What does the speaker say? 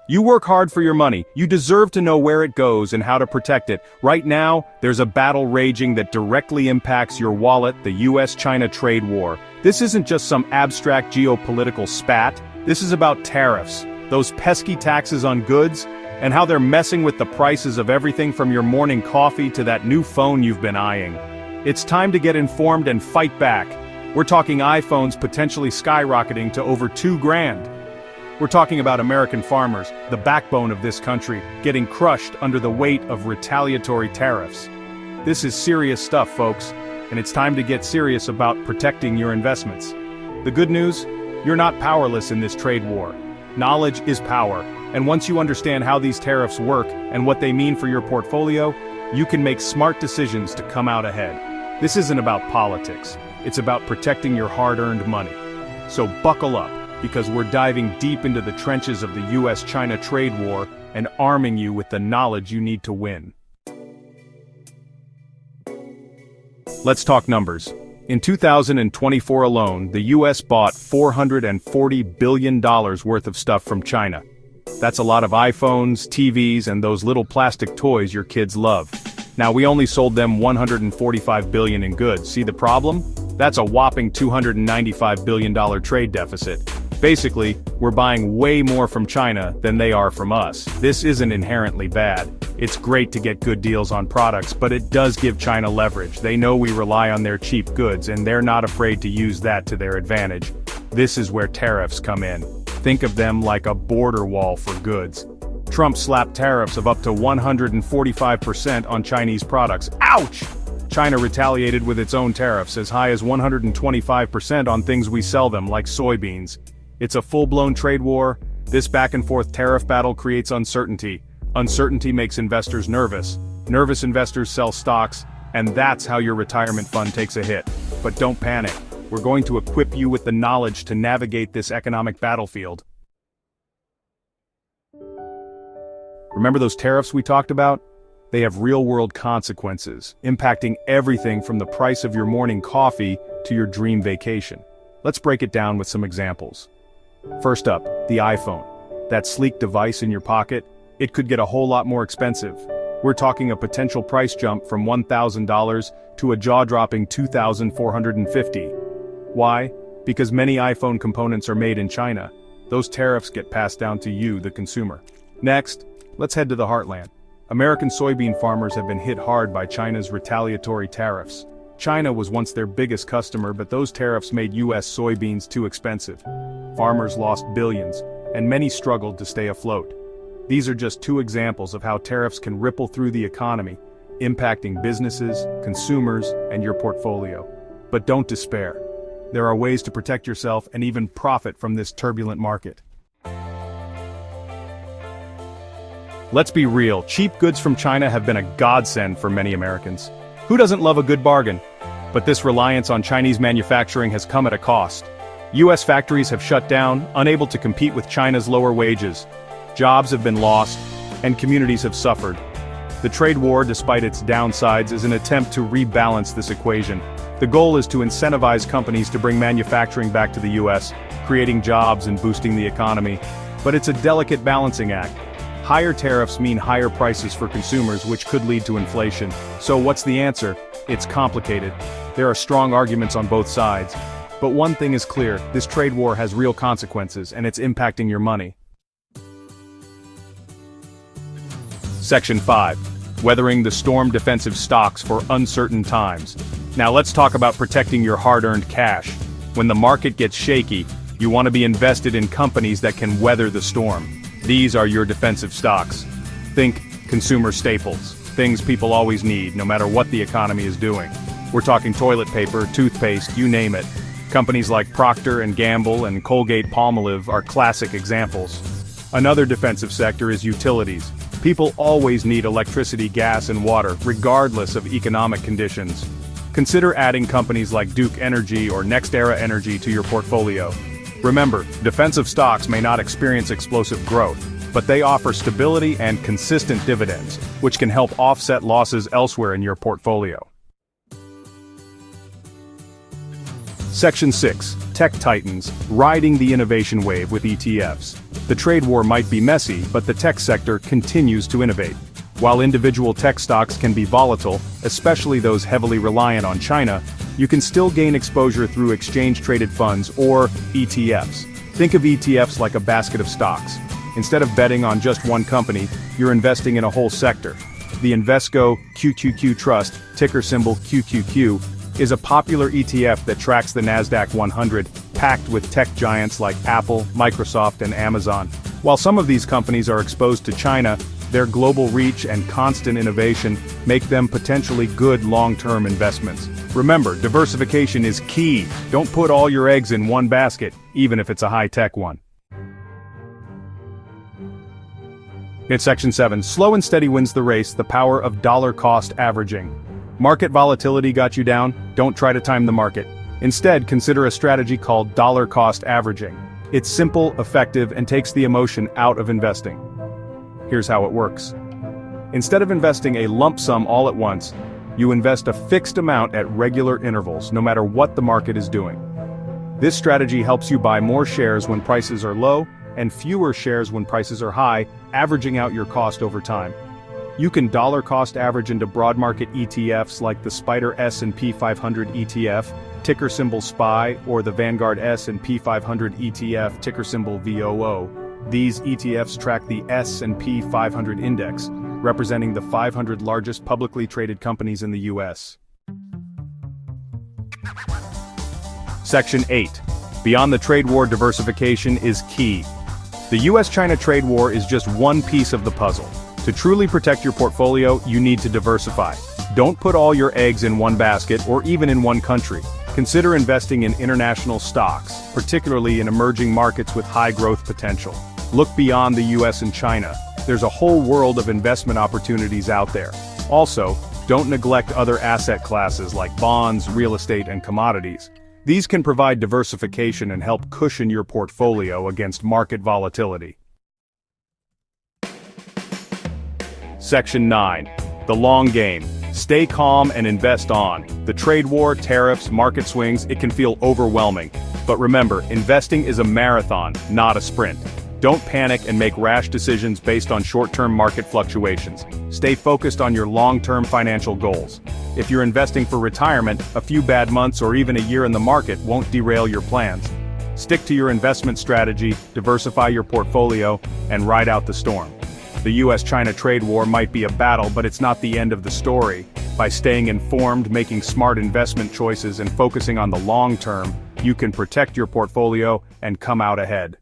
You work hard for your money. You deserve to know where it goes and how to protect it. Right now, there's a battle raging that directly impacts your wallet, the US-China trade war. This isn't just some abstract geopolitical spat. This is about tariffs, those pesky taxes on goods, and how they're messing with the prices of everything from your morning coffee to that new phone you've been eyeing. It's time to get informed and fight back. We're talking iPhones potentially skyrocketing to over $2,000. We're talking about American farmers, the backbone of this country, getting crushed under the weight of retaliatory tariffs. This is serious stuff, folks, and it's time to get serious about protecting your investments. The good news? You're not powerless in this trade war. Knowledge is power, and once you understand how these tariffs work and what they mean for your portfolio, you can make smart decisions to come out ahead. This isn't about politics, it's about protecting your hard-earned money. So buckle up, because we're diving deep into the trenches of the US-China trade war and arming you with the knowledge you need to win. Let's talk numbers. In 2024 alone, the US bought $440 billion worth of stuff from China. That's a lot of iPhones, TVs, and those little plastic toys your kids love. Now, we only sold them $145 billion in goods. See the problem? That's a whopping $295 billion trade deficit. Basically, we're buying way more from China than they are from us. This isn't inherently bad. It's great to get good deals on products, but it does give China leverage. They know we rely on their cheap goods, and they're not afraid to use that to their advantage. This is where tariffs come in. Think of them like a border wall for goods. Trump slapped tariffs of up to 145% on Chinese products. Ouch! China retaliated with its own tariffs as high as 125% on things we sell them, like soybeans. It's a full-blown trade war. This back-and-forth tariff battle creates uncertainty. Uncertainty makes investors nervous. Nervous investors sell stocks, and that's how your retirement fund takes a hit. But don't panic. We're going to equip you with the knowledge to navigate this economic battlefield. Remember those tariffs we talked about? They have real-world consequences, impacting everything from the price of your morning coffee to your dream vacation. Let's break it down with some examples. First up, the iPhone. That sleek device in your pocket, it could get a whole lot more expensive. We're talking a potential price jump from $1,000 to a jaw-dropping $2,450. Why? Because many iPhone components are made in China. Those tariffs get passed down to you, the consumer. Next, let's head to the heartland. American soybean farmers have been hit hard by China's retaliatory tariffs. China was once their biggest customer, but those tariffs made US soybeans too expensive. Farmers lost billions, and many struggled to stay afloat. These are just two examples of how tariffs can ripple through the economy, impacting businesses, consumers, and your portfolio. But don't despair. There are ways to protect yourself and even profit from this turbulent market. Let's be real, cheap goods from China have been a godsend for many Americans. Who doesn't love a good bargain? But this reliance on Chinese manufacturing has come at a cost. US factories have shut down, unable to compete with China's lower wages. Jobs have been lost, and communities have suffered. The trade war, despite its downsides, is an attempt to rebalance this equation. The goal is to incentivize companies to bring manufacturing back to the US, creating jobs and boosting the economy. But it's a delicate balancing act. Higher tariffs mean higher prices for consumers, which could lead to inflation. So what's the answer? It's complicated. There are strong arguments on both sides. But one thing is clear, this trade war has real consequences, and it's impacting your money. Section 5. Weathering the storm: defensive stocks for uncertain times. Now let's talk about protecting your hard-earned cash. When the market gets shaky, you want to be invested in companies that can weather the storm. These are your defensive stocks. Think consumer staples, things people always need, no matter what the economy is doing. We're talking toilet paper, toothpaste, you name it. Companies like Procter & Gamble and Colgate-Palmolive are classic examples. Another defensive sector is utilities. People always need electricity, gas, and water, regardless of economic conditions. Consider adding companies like Duke Energy or NextEra Energy to your portfolio. Remember, defensive stocks may not experience explosive growth, but they offer stability and consistent dividends, which can help offset losses elsewhere in your portfolio. Section 6. Tech Titans, riding the innovation wave with ETFs. The trade war might be messy, but the tech sector continues to innovate. While individual tech stocks can be volatile, especially those heavily reliant on China, you can still gain exposure through exchange-traded funds or ETFs. Think of ETFs like a basket of stocks. Instead of betting on just one company, you're investing in a whole sector. The Invesco QQQ Trust, ticker symbol QQQ, is a popular ETF that tracks the Nasdaq 100, packed with tech giants like Apple, Microsoft, and Amazon. While some of these companies are exposed to China, their global reach and constant innovation make them potentially good long-term investments. Remember, diversification is key. Don't put all your eggs in one basket, even if it's a high-tech one. In Section 7, slow and steady wins the race, the power of dollar-cost averaging. Market volatility got you down? Don't try to time the market. Instead, consider a strategy called dollar-cost averaging. It's simple, effective, and takes the emotion out of investing. Here's how it works. Instead of investing a lump sum all at once, you invest a fixed amount at regular intervals, no matter what the market is doing. This strategy helps you buy more shares when prices are low, and fewer shares when prices are high, averaging out your cost over time. You can dollar-cost average into broad market ETFs like the Spider S&P 500 ETF, ticker symbol SPY, or the Vanguard S&P 500 ETF, ticker symbol VOO. These ETFs track the S&P 500 index, representing the 500 largest publicly traded companies in the U.S. Section 8. Beyond the trade war, diversification is key. The U.S.-China trade war is just one piece of the puzzle. To truly protect your portfolio, you need to diversify. Don't put all your eggs in one basket or even in one country. Consider investing in international stocks, particularly in emerging markets with high growth potential. Look beyond the US and China. There's a whole world of investment opportunities out there. Also, don't neglect other asset classes like bonds, real estate, and commodities. These can provide diversification and help cushion your portfolio against market volatility. Section 9. The long game. Stay calm and invest on. The trade war, tariffs, market swings, it can feel overwhelming. But remember, investing is a marathon, not a sprint. Don't panic and make rash decisions based on short-term market fluctuations. Stay focused on your long-term financial goals. If you're investing for retirement, a few bad months or even a year in the market won't derail your plans. Stick to your investment strategy, diversify your portfolio, and ride out the storm. The US-China trade war might be a battle, but it's not the end of the story. By staying informed, making smart investment choices, and focusing on the long term, you can protect your portfolio and come out ahead.